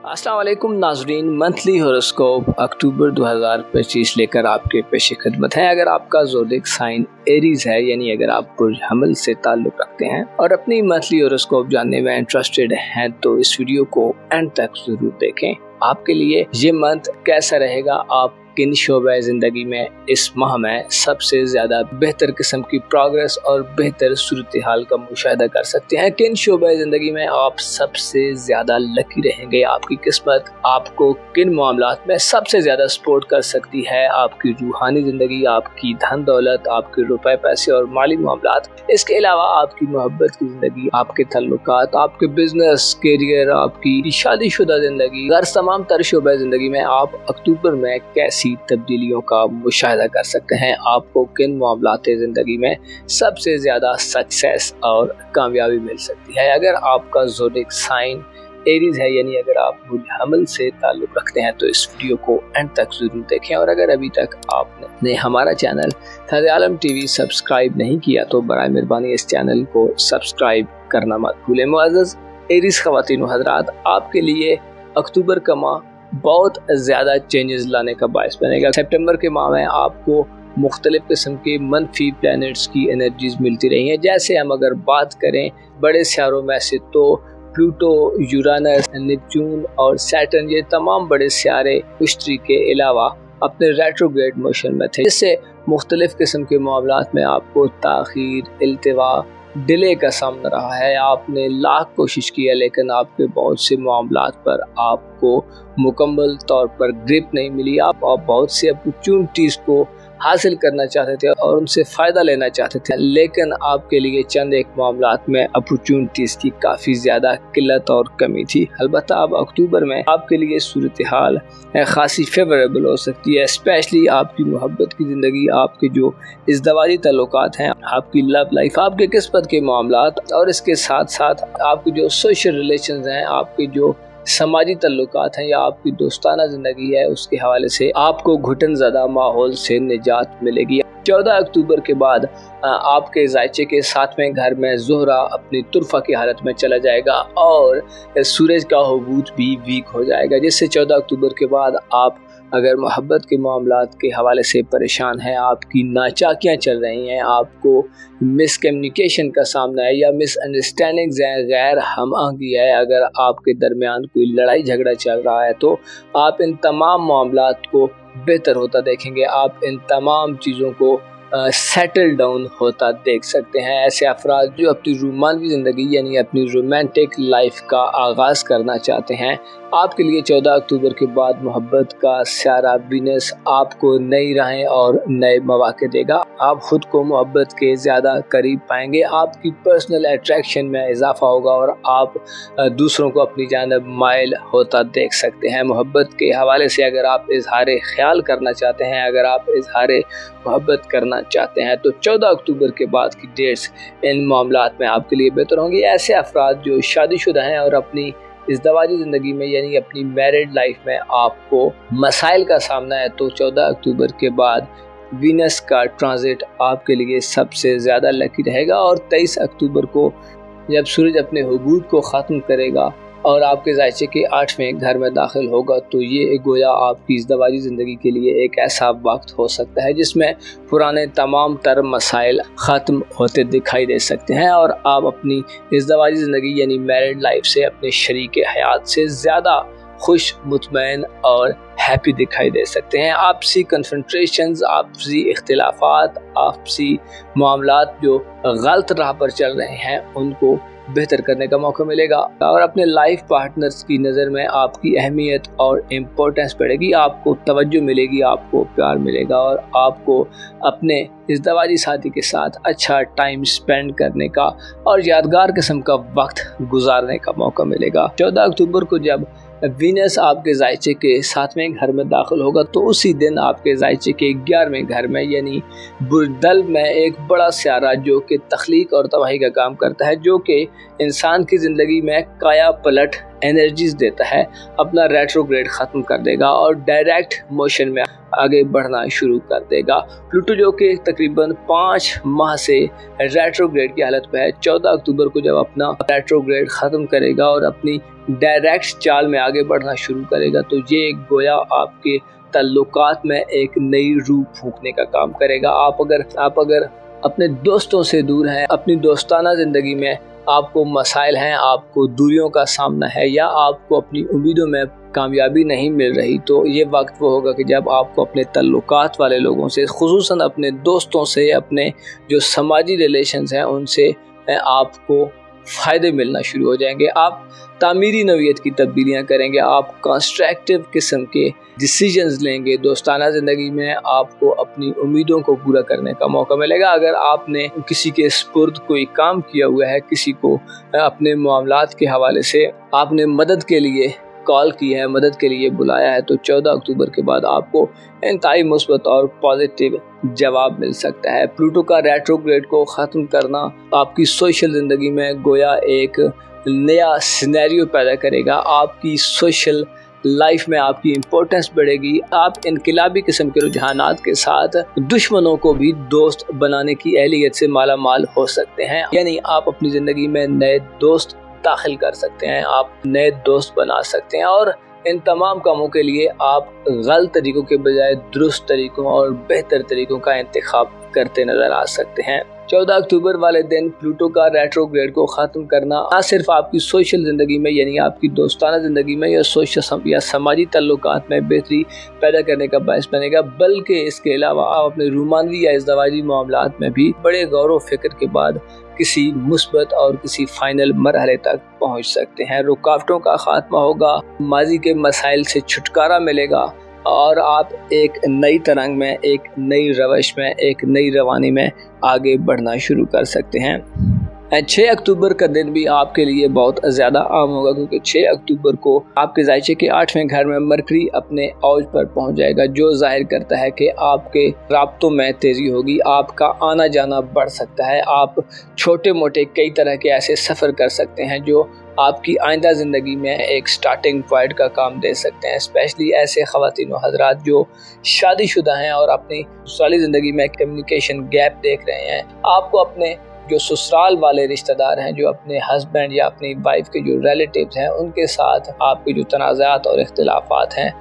अस्सलाम वालेकुम नाज़रीन, मंथली हॉरोस्कोप अक्टूबर 2025 लेकर आपके पेश खिदमत है। अगर आपका ज़ोडिएक साइन एरीज है, यानी अगर आप बुर्ज हमल से ताल्लुक़ रखते हैं और अपनी मंथली हॉरोस्कोप जानने में इंटरेस्टेड हैं तो इस वीडियो को एंड तक ज़रूर देखें। आपके लिए ये मंथ कैसा रहेगा, आप किन शोबे ज़िंदगी में इस माह में सबसे ज़्यादा बेहतर किस्म की प्रोग्रेस और बेहतर सूरत हाल का मुशाहिदा कर सकते हैं, किन शोबे ज़िंदगी में आप सबसे ज़्यादा लकी रहेंगे, आपकी किस्मत आपको किन मामलात में सबसे ज़्यादा सपोर्ट कर सकती है, आपकी रूहानी ज़िंदगी, आपकी धन दौलत, आपके रुपए पैसे और माली मामलात, इसके अलावा आपकी मोहब्बत की ज़िंदगी, आपके तल्लुकात, आपके बिजनेस कैरियर, आपकी शादीशुदा ज़िंदगी, हर तमाम तर शोबे ज़िंदगी में आप अक्टूबर में कैसी तब्दीलियों का मुशाहिदा कर सकते हैं, आपको किन मामलात ज़िंदगी में सबसे ज़्यादा सक्सेस और कामयाबी मिल सकती है। अगर आपका ज़ोडिएक साइन एरीज है, यानी अगर आप बुर्ज हमल से ताल्लुक़ रखते हैं तो इस वीडियो को एंड तक ज़रूर देखें। और अगर अभी तक आपने हमारा चैनल ताज़े आलम टीवी सब्सक्राइब नहीं किया तो बराए मेहरबानी इस चैनल को सब्सक्राइब करना मत भूलें। मुअज़्ज़ज़ एरीज ख़वातीन व हज़रात, आपके लिए अक्टूबर का माह बहुत ज़्यादा चेंजेस लाने का बायस बनेगा। सितंबर के माह में आपको मुख्तलिफ किस्म के मनफी प्लैनेट्स की एनर्जीज मिलती रही हैं। जैसे हम अगर बात करें बड़े सियारों में से तो प्लूटो, यूरानस, नेपच्यून और सैटर्न, ये तमाम बड़े सियारे उश्तरी के अलावा अपने रेट्रोग्रेड मोशन में थे, जिससे मुख्तलिफ किस्म के मामलात में आपको ताख़ीर, इल्तिवा, डिले का सामना रहा है। आपने लाख कोशिश की है लेकिन आपके बहुत से मामलात पर आपको मुकम्मल तौर पर ग्रिप नहीं मिली। आप बहुत सी अपॉर्चुनिटीज़ को हासिल करना चाहते थे और उनसे फ़ायदा लेना चाहते थे, लेकिन आपके लिए चंद एक मामलात में अपॉर्चुनिटीज़ की काफ़ी ज़्यादा किल्लत और कमी थी। अलबत्ता अब अक्टूबर में आपके लिए सूरत हाल खासी फेवरेबल हो सकती है, स्पेशली आपकी मोहब्बत की ज़िंदगी, आपके जो इज़्दवाजी ताल्लुकात हैं, आपकी लव लाइफ, आपके किस्मत के मामलात और इसके साथ साथ आपके जो सोशल रिलेशंस हैं, आपके जो समाजी तल्लुकात हैं या आपकी दोस्ताना ज़िंदगी है, उसके हवाले से आपको घुटन ज़दा माहौल से निजात मिलेगी। 14 अक्टूबर के बाद आपके ज़ायचे के 7वें घर में ज़ोहरा अपनी तुरफा की हालत में चला जाएगा और सूरज का हुबूत भी वीक हो जाएगा, जिससे 14 अक्टूबर के बाद आप अगर मोहब्बत के मामलात के हवाले से परेशान हैं, आपकी नाचाकियाँ चल रही हैं, आपको मिसकम्युनिकेशन का सामना है या मिसअंडरस्टैंडिंग्स हैं, गैर हम आहंगी है, अगर आपके दरमियान कोई लड़ाई झगड़ा चल रहा है तो आप इन तमाम मामलात को बेहतर होता देखेंगे, आप इन तमाम चीज़ों को सेटल डाउन होता देख सकते हैं। ऐसे अफराद जो अपनी रोमांटिक ज़िंदगी यानी अपनी रोमांटिक लाइफ का आगाज़ करना चाहते हैं, आपके लिए 14 अक्टूबर के बाद मोहब्बत का सारा वीनस आपको नई राहें और नए मौके देगा। आप ख़ुद को मोहब्बत के ज़्यादा करीब पाएंगे, आपकी पर्सनल अट्रैक्शन में इजाफा होगा और आप दूसरों को अपनी जानिब माइल होता देख सकते हैं। मोहब्बत के हवाले से अगर आप इजहार ख्याल करना चाहते हैं, अगर आप इजहार मोहब्बत करना चाहते हैं तो 14 अक्टूबर के बाद की डेट्स इन मामलात में आपके लिए बेहतर होंगी। ऐसे अफराद जो शादीशुदा हैं और अपनी इज़्दवाजी ज़िंदगी में यानी अपनी मैरिड लाइफ में आपको मसाइल का सामना है तो 14 अक्टूबर के बाद वीनस का ट्रांजिट आपके लिए सबसे ज़्यादा लकी रहेगा। और 23 अक्टूबर को जब सूरज अपने हुबूत को ख़त्म करेगा और आपके ज़ायचे के 8वें घर में दाखिल होगा तो ये गोया आपकी इज़्दवाजी ज़िंदगी के लिए एक ऐसा वक्त हो सकता है जिसमें पुराने तमाम तर मसाइल ख़त्म होते दिखाई दे सकते हैं और आप अपनी इज़्दवाजी ज़िंदगी यानी मैरिड लाइफ से अपने शरीक हयात से ज़्यादा खुश, मुतमईन और हैप्पी दिखाई दे सकते हैं। आपसी कन्फ्रंट्रेशंस, आपसी इख्तिलाफात, आपसी मामलात जो गलत राह पर चल रहे हैं उनको बेहतर करने का मौका मिलेगा और अपने लाइफ पार्टनर्स की नज़र में आपकी अहमियत और इम्पोर्टेंस बढ़ेगी, आपको तवज्जो मिलेगी, आपको प्यार मिलेगा और आपको अपने इज़्दवाजी साथी के साथ अच्छा टाइम स्पेंड करने का और यादगार किस्म का वक्त गुजारने का मौका मिलेगा। 14 अक्टूबर को जब वीनस आपके ज़ायचे के 7वें घर में दाखिल होगा तो उसी दिन आपके ज़ायचे के 11वें घर में यानी बुर्दल में एक बड़ा सियारा जो कि तख्लीक और तबाही का काम करता है, जो कि इंसान की ज़िंदगी में काया पलट एनर्जीज देता है अपना रेट्रोग्रेड ख़त्म कर देगा और डायरेक्ट मोशन में आगे बढ़ना शुरू कर देगा। प्लूटो जो कि तकरीबन 5 माह से रेट्रोग्रेड की हालत में है, 14 अक्टूबर को जब अपना रेट्रोग्रेड ख़त्म करेगा और अपनी डायरेक्ट चाल में आगे बढ़ना शुरू करेगा, तो ये गोया आपके ताल्लुकात में एक नई रूह फूंकने का काम करेगा। आप अगर अपने दोस्तों से दूर हैं, अपनी दोस्ताना ज़िंदगी में आपको मसाइल हैं, आपको दूरियों का सामना है या आपको अपनी उम्मीदों में कामयाबी नहीं मिल रही, तो ये वक्त वो होगा कि जब आपको अपने ताल्लुकात वाले लोगों से, खुसूसन अपने दोस्तों से, अपने जो समाजी रिलेशंस हैं उनसे आपको फ़ायदे मिलना शुरू हो जाएंगे। आप तामीरी नौइयत की तब्दीलियाँ करेंगे, आप कंस्ट्रक्टिव किस्म के डिसीजंस लेंगे। दोस्ताना ज़िंदगी में आपको अपनी उम्मीदों को पूरा करने का मौका मिलेगा। अगर आपने किसी के स्पुर्द कोई काम किया हुआ है, किसी को अपने मामलात के हवाले से आपने मदद के लिए कॉल की है, मदद के लिए बुलाया है, तो 14 अक्टूबर के बाद आपको इंतहाई मुस्बत और पॉजिटिव जवाब मिल सकता है। प्लूटो का रेट्रोग्रेड को ख़त्म करना आपकी सोशल ज़िंदगी में गोया एक नया सिनेरियो पैदा करेगा। आपकी सोशल लाइफ में आपकी इम्पोर्टेंस बढ़ेगी। आप इनकलाबी किस्म के रुझानात के साथ दुश्मनों को भी दोस्त बनाने की अहलियत से माला माल हो सकते हैं, यानी आप अपनी ज़िंदगी में नए दोस्त दाखिल कर सकते हैं, आप नए दोस्त बना सकते हैं और इन तमाम कामों के लिए आप गलत तरीकों के बजाय दुरुस्त तरीकों और बेहतर तरीकों का इंतखाब करते नजर आ सकते हैं। 14 अक्टूबर वाले दिन प्लूटो का रेट्रोग्रेड को ख़त्म करना न सिर्फ आपकी सोशल ज़िंदगी में यानी आपकी दोस्ताना ज़िंदगी में या सोशल या समाजी ताल्लुकात में बेहतरी पैदा करने का बायस बनेगा, बल्कि इसके अलावा आप अपने रूमानवी या इज़्दवाजी मामलात में भी बड़े गौर व फिक्र के बाद किसी मुस्बत और किसी फाइनल मरहले तक पहुंच सकते हैं। रुकावटों का खात्मा होगा, माजी के मसाइल से छुटकारा मिलेगा और आप एक नई तरंग में, एक नई रवश में, एक नई रवानी में आगे बढ़ना शुरू कर सकते हैं। 6 अक्टूबर का दिन भी आपके लिए बहुत ज़्यादा आम होगा, क्योंकि 6 अक्टूबर को आपके ज़ायचे के 8वें घर में मरकरी अपने औज पर पहुंच जाएगा, जो जाहिर करता है कि आपके राब्तों में तेज़ी होगी, आपका आना जाना बढ़ सकता है। आप छोटे मोटे कई तरह के ऐसे सफ़र कर सकते हैं जो आपकी आइंदा ज़िंदगी में एक स्टार्टिंग पॉइंट का काम दे सकते हैं। स्पेशली ऐसे ख़वातीन व हज़रात जो शादीशुदा हैं और अपनी ससुराली ज़िंदगी में कम्युनिकेशन गैप देख रहे हैं, आपको अपने जो ससुराल वाले रिश्तेदार हैं, जो अपने हस्बैंड या अपनी वाइफ के जो रिलेटिव्स हैं, उनके साथ आपके जो तनाज़ात और इख्तिलाफात हैं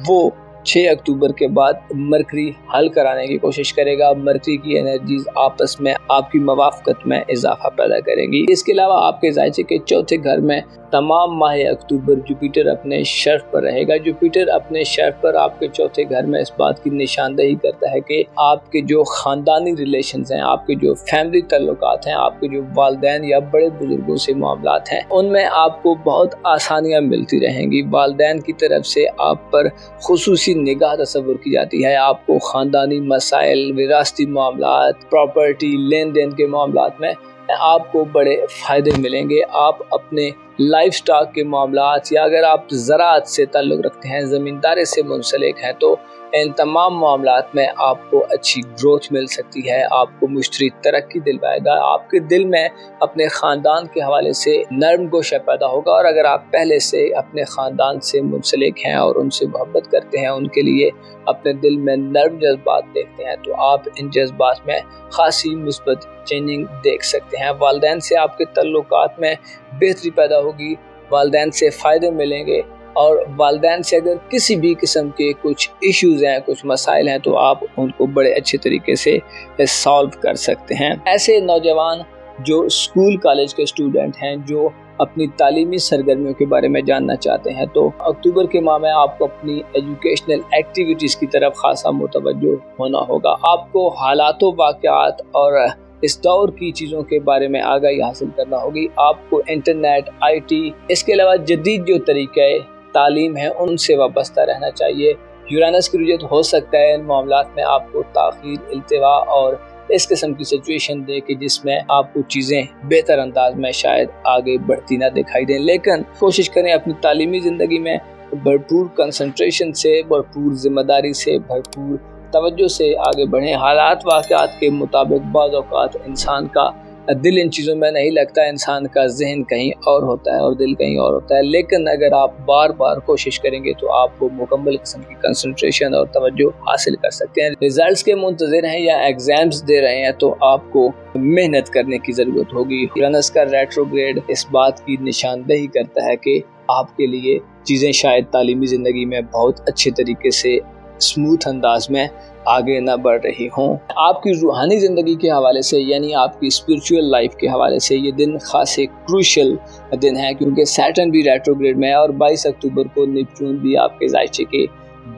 वो 6 अक्टूबर के बाद मरकरी हल कराने की कोशिश करेगा। मरकरी की एनर्जीज आपस में आपकी मवाफ़क़त में इजाफा पैदा करेंगी। इसके अलावा आपके ज़ायचे के 4थे घर में तमाम माह अक्टूबर जुपिटर अपने शर्फ पर रहेगा। जुपिटर अपने शर्फ पर आपके 4थे घर में इस बात की निशानदही करता है कि आपके जो ख़ानदानी रिलेशंस हैं, आपके जो फैमिली ताल्लुकात हैं, आपके जो वालिदैन या बड़े बुजुर्गों से मामलात हैं, उनमें आपको बहुत आसानियाँ मिलती रहेंगी। वालिदैन की तरफ से आप पर खुसूसी निगाह तस्वुर की जाती है। आपको ख़ानदानी मसाइल, विरासती मामलात, प्रॉपर्टी, लेन देन के मामलात में आपको बड़े फ़ायदे मिलेंगे। आप अपने लाइफ स्टॉक के मामलात या अगर आप ज़राअत से ताल्लुक़ रखते हैं, ज़मींदारी से मुंसलिक हैं, तो इन तमाम मामलात में आपको अच्छी ग्रोथ मिल सकती है। आपको मुश्तरी तरक्की दिलवाएगा। आपके दिल में अपने ख़ानदान के हवाले से नरम गोशा पैदा होगा और अगर आप पहले से अपने ख़ानदान से मुंसलिक हैं और उनसे मोहब्बत करते हैं, उनके लिए अपने दिल में नरम जज्बात देखते हैं, तो आप इन जज्बात में ख़ासी मुस्बत चेंजिंग देख सकते हैं। वालिदैन से आपके तल्लुकात में बेहतरी पैदा होगी, वालिदैन से फ़ायदे मिलेंगे और वालिदैन से अगर किसी भी किस्म के कुछ इश्यूज़ हैं, कुछ मसाइल हैं, तो आप उनको बड़े अच्छे तरीके से सॉल्व कर सकते हैं। ऐसे नौजवान जो स्कूल कॉलेज के स्टूडेंट हैं, जो अपनी तालीमी सरगर्मियों के बारे में जानना चाहते हैं, तो अक्टूबर के माह में आपको अपनी एजुकेशनल एक्टिविटीज़ की तरफ खासा मुतवज्जो होना होगा। आपको हालातों, वाक़यात और इस दौर की चीज़ों के बारे में आगाही हासिल करना होगी। आपको इंटरनेट, IT, इसके अलावा जदीद जो तरीक़े तालीम है उनसे वाबस्ता रहना चाहिए। यूरानस की रुजत हो सकता है इन मामलात में आपको ताख़ीर, इल्तिवा और इस किस्म की सिचुएशन दे कि जिसमें आपको चीज़ें बेहतर अंदाज में शायद आगे बढ़ती ना दिखाई दें, लेकिन कोशिश करें अपनी तालीमी ज़िंदगी में भरपूर कंसंट्रेशन से, भरपूर ज़िम्मेदारी से, भरपूर तवज्जो से आगे बढ़ें। हालात वाक़यात के मुताबिक बाज़ औक़ात इंसान का دل ان چیزوں میں نہیں لگتا، انسان کا ذہن کہیں اور ہوتا ہے اور دل کہیں اور ہوتا ہے، لیکن اگر آپ بار بار کوشش کریں گے تو آپ کو مکمل قسم کی کنسنٹریشن اور توجہ حاصل کر سکتے ہیں۔ ریزلٹس کے منتظر ہیں یا ایگزامز دے رہے ہیں تو آپ کو محنت کرنے کی ضرورت ہوگی۔ یورینس کا ریٹروگریڈ اس بات کی نشاندہی کرتا ہے کہ آپ کے لیے چیزیں شاید تعلیمی زندگی میں بہت اچھے طریقے سے اسموتھ انداز میں آگے نہ بڑھ رہی ہوں۔ آپ کی روحانی زندگی کے حوالے سے یعنی آپ کی اسپرچول لائف کے حوالے سے یہ دن خاص ایک کروشل دن ہے، کیونکہ سیٹرن بھی ریٹروگریڈ میں ہے اور 22 اکتوبر کو نیپچون بھی آپ کے ذائچے کے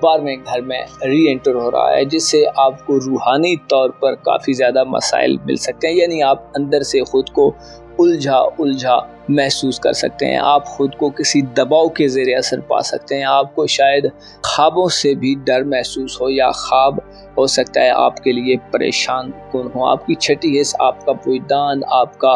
12ویں گھر میں ری انٹر ہو رہا ہے، جس سے آپ کو روحانی طور پر کافی زیادہ مسائل مل سکتے ہیں، یعنی آپ اندر سے خود کو الجھا محسوس کر سکتے ہیں، آپ خود کو کسی دباؤ کے زیر اثر پا سکتے ہیں، آپ کو شاید خوابوں سے بھی ڈر محسوس ہو یا خواب ہو سکتا ہے آپ کے لیے پریشان کن ہو، آپ کی چھٹی حص، آپ کا وجدان، آپ کا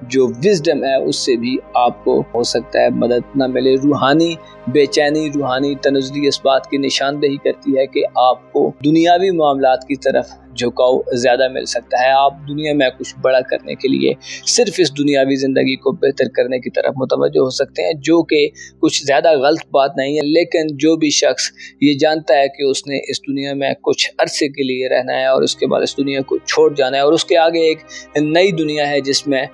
جو وزڈم ہے اس سے بھی آپ کو ہو سکتا ہے مدد نہ ملے۔ روحانی بے چینی، روحانی تنزلی اس بات کی نشاندہی کرتی ہے کہ آپ کو دنیاوی معاملات کی طرف جھکاؤ زیادہ مل سکتا ہے، آپ دنیا میں کچھ بڑا کرنے کے لیے صرف اس دنیاوی زندگی کو بہتر کرنے کی طرف متوجہ ہو سکتے ہیں، جو کہ کچھ زیادہ غلط بات نہیں ہے، لیکن جو بھی شخص یہ جانتا ہے کہ اس نے اس دنیا میں کچھ عرصے کے لیے رہنا ہے اور اس کے بعد اس دنیا کو چھوڑ جانا ہے اور اس کے آگے ایک نئی دنیا ہے جس میں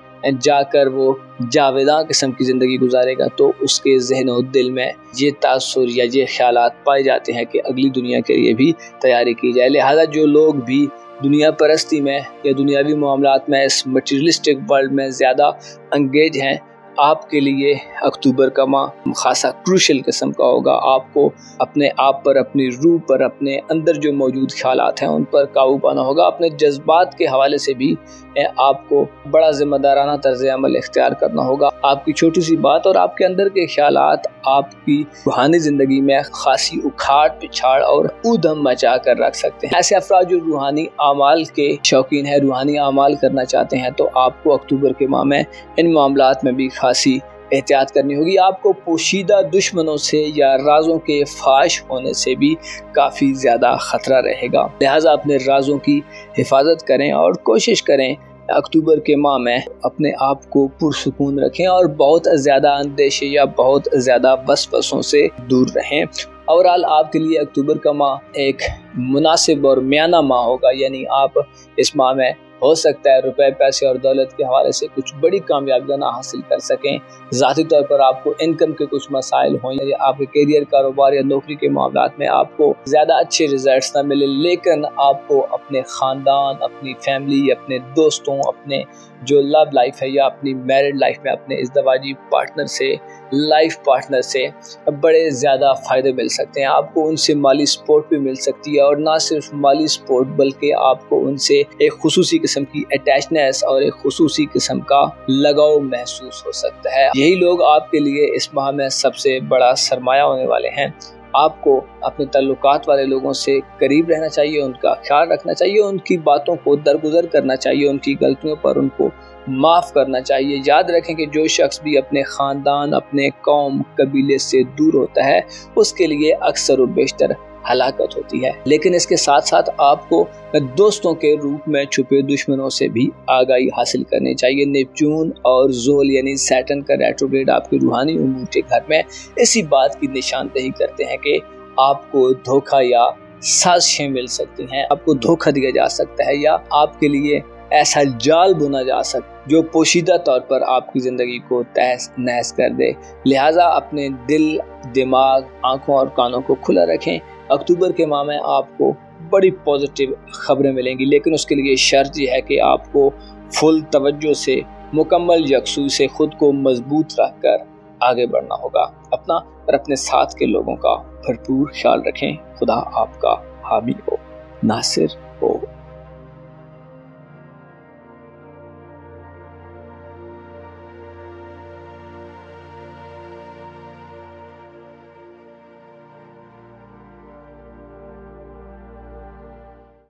جا کر وہ جاویداں قسم کی زندگی گزارے گا، تو اس کے ذہن و دل میں یہ تاثر یا یہ خیالات پائے جاتے ہیں کہ اگلی دنیا کے لیے بھی تیاری کی جائے۔ لہذا جو لوگ بھی دنیا پرستی میں یا دنیاوی معاملات میں اس مٹیریلسٹک ورلڈ میں زیادہ انگیج ہیں، آپ کے لیے اکتوبر کا ماہ خاصا کروشل قسم کا ہوگا۔ آپ کو اپنے آپ پر، اپنی روح پر، اپنے اندر جو موجود خیالات ہیں ان پر قابو پانا ہوگا، اپنے جذبات کے حوالے سے بھی آپ کو بڑا ذمہ دارانہ طرز عمل اختیار کرنا ہوگا۔ آپ کی چھوٹی سی بات اور آپ کے اندر کے خیالات آپ کی روحانی زندگی میں خاصی اکھاڑ پچھاڑ اور ادھم مچا کر رکھ سکتے ہیں۔ ایسے افراد جو روحانی اعمال کے شوقین ہیں، روحانی اعمال کرنا چاہتے ہیں، تو آپ کو اکتوبر کے ماہ میں ان معاملات میں بھی خاصی احتیاط کرنی ہوگی۔ آپ کو پوشیدہ دشمنوں سے یا رازوں کے فاش ہونے سے بھی کافی زیادہ خطرہ رہے گا، لہٰذا اپنے رازوں کی حفاظت کریں اور کوشش کریں اکتوبر کے ماہ میں اپنے آپ کو پرسکون رکھیں اور بہت زیادہ اندیشے یا بہت زیادہ وسوسوں سے دور رہیں۔ اوورآل آپ کے لیے اکتوبر کا ماہ ایک مناسب اور میانہ ماہ ہوگا، یعنی آپ اس ماہ میں ہو سکتا ہے روپے، پیسے اور دولت کے حوالے سے کچھ بڑی کامیابیاں نہ حاصل کر سکیں، ذاتی طور پر آپ کو انکم کے کچھ مسائل ہوں یا آپ کے کیریئر، کاروبار یا نوکری کے معاملات میں آپ کو زیادہ اچھے ریزلٹس نہ ملے، لیکن آپ کو اپنے خاندان، اپنی فیملی، اپنے دوستوں، اپنے جو لو لائف ہے یا اپنی میرڈ لائف میں اپنے ازدواجی پارٹنر سے، لائف پارٹنر سے بڑے زیادہ فائدے مل سکتے ہیں۔ آپ کو ان سے مالی سپورٹ بھی مل سکتی ہے، اور نہ صرف مالی سپورٹ بلکہ آپ کو ان سے ایک خصوصی قسم کی اٹیچنس اور ایک خصوصی قسم کا لگاؤ محسوس ہو سکتا ہے۔ یہی لوگ آپ کے لیے اس ماہ میں سب سے بڑا سرمایہ ہونے والے ہیں۔ آپ کو اپنے تعلقات والے لوگوں سے قریب رہنا چاہیے، ان کا خیال رکھنا چاہیے، ان کی باتوں کو درگزر کرنا چاہیے، ان کی غلطیوں پر ان کو معاف کرنا چاہیے۔ یاد رکھیں کہ جو شخص بھی اپنے خاندان، اپنے قوم، قبیلے سے دور ہوتا ہے، اس کے لیے اکثر و بیشتر ہلاکت ہوتی ہے، لیکن اس کے ساتھ ساتھ آپ کو دوستوں کے روپ میں چھپے دشمنوں سے بھی آگاہی حاصل کرنی چاہیے۔ نیپچون اور زحل یعنی سیٹرن کا ریٹروگریڈ آپ کے روحانی امور کے گھر میں اسی بات کی نشاندہی کرتے ہیں کہ آپ کو دھوکہ یا سازشیں مل سکتی ہیں، آپ کو دھوکہ دیا جا سکتا ہے، یا آپ کے لیے ایسا جال بنا جا سکتا ہے جو پوشیدہ طور پر آپ کی زندگی کو تہس نہس کر دے۔ لہٰذا اپنے دل، دماغ، آنکھوں اور کانوں کو کھلا رکھیں۔ اکتوبر کے ماہ میں آپ کو بڑی پازیٹیو خبریں ملیں گی، لیکن اس کے لیے شرط یہ ہے کہ آپ کو فل توجہ سے، مکمل یکسوئی سے خود کو مضبوط رکھ کر آگے بڑھنا ہوگا۔ اپنا اور اپنے ساتھ کے لوگوں کا بھرپور خیال رکھیں۔ خدا آپ کا حامی ہو، ناصر ہو۔